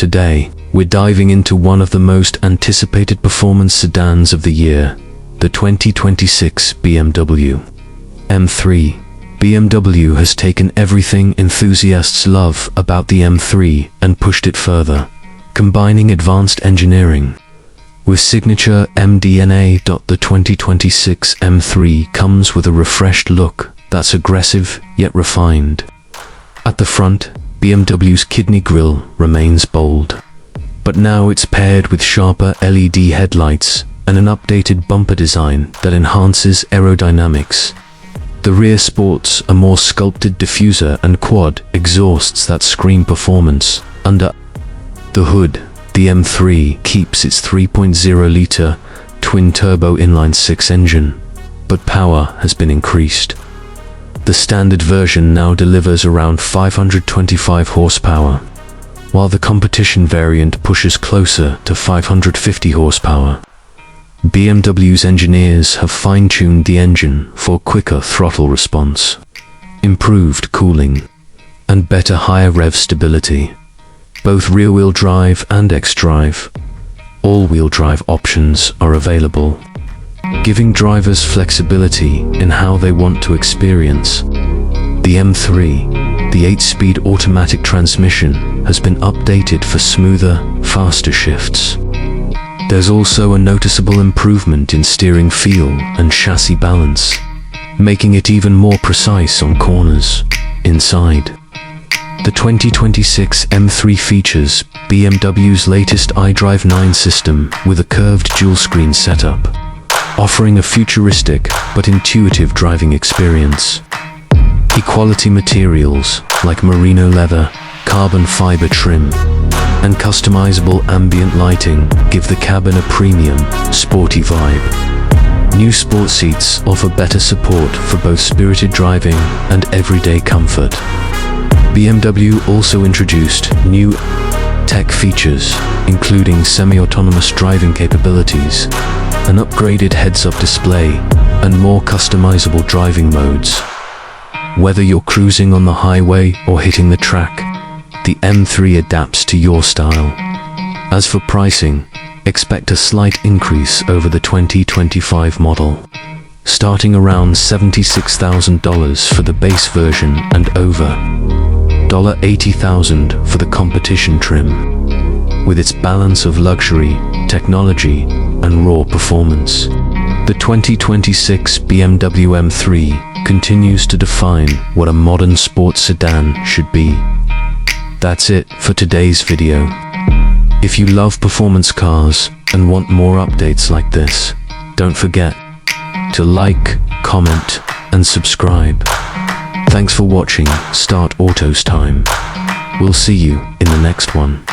Today, we're diving into one of the most anticipated performance sedans of the year, the 2026 BMW M3. BMW has taken everything enthusiasts love about the M3 and pushed it further, combining advanced engineering with signature MDNA. The 2026 M3 comes with a refreshed look that's aggressive yet refined. At the front, BMW's kidney grille remains bold, but now it's paired with sharper LED headlights and an updated bumper design that enhances aerodynamics. The rear sports a more sculpted diffuser and quad exhausts that scream performance. Under the hood, the M3 keeps its 3.0-litre twin-turbo inline-six engine, but power has been increased. The standard version now delivers around 525 horsepower, while the competition variant pushes closer to 550 horsepower. BMW's engineers have fine-tuned the engine for quicker throttle response, improved cooling, and better higher rev stability. Both rear-wheel drive and xDrive, all-wheel drive options are available, giving drivers flexibility in how they want to experience. The M3, the 8-speed automatic transmission, has been updated for smoother, faster shifts. There's also a noticeable improvement in steering feel and chassis balance, making it even more precise on corners. Inside, the 2026 M3 features BMW's latest iDrive 9 system with a curved dual-screen setup, offering a futuristic but intuitive driving experience. Quality materials like merino leather, carbon fiber trim, and customizable ambient lighting give the cabin a premium, sporty vibe. New sport seats offer better support for both spirited driving and everyday comfort. BMW also introduced new tech features, including semi-autonomous driving capabilities, an upgraded heads-up display, and more customizable driving modes. Whether you're cruising on the highway or hitting the track, the M3 adapts to your style. As for pricing, expect a slight increase over the 2025 model, starting around $76,000 for the base version and over $80,000 for the competition trim. With its balance of luxury, technology, and raw performance, the 2026 BMW M3 continues to define what a modern sports sedan should be. That's it for today's video. If you love performance cars and want more updates like this, don't forget to like, comment, and subscribe. Thanks for watching Autoz Time. We'll see you in the next one.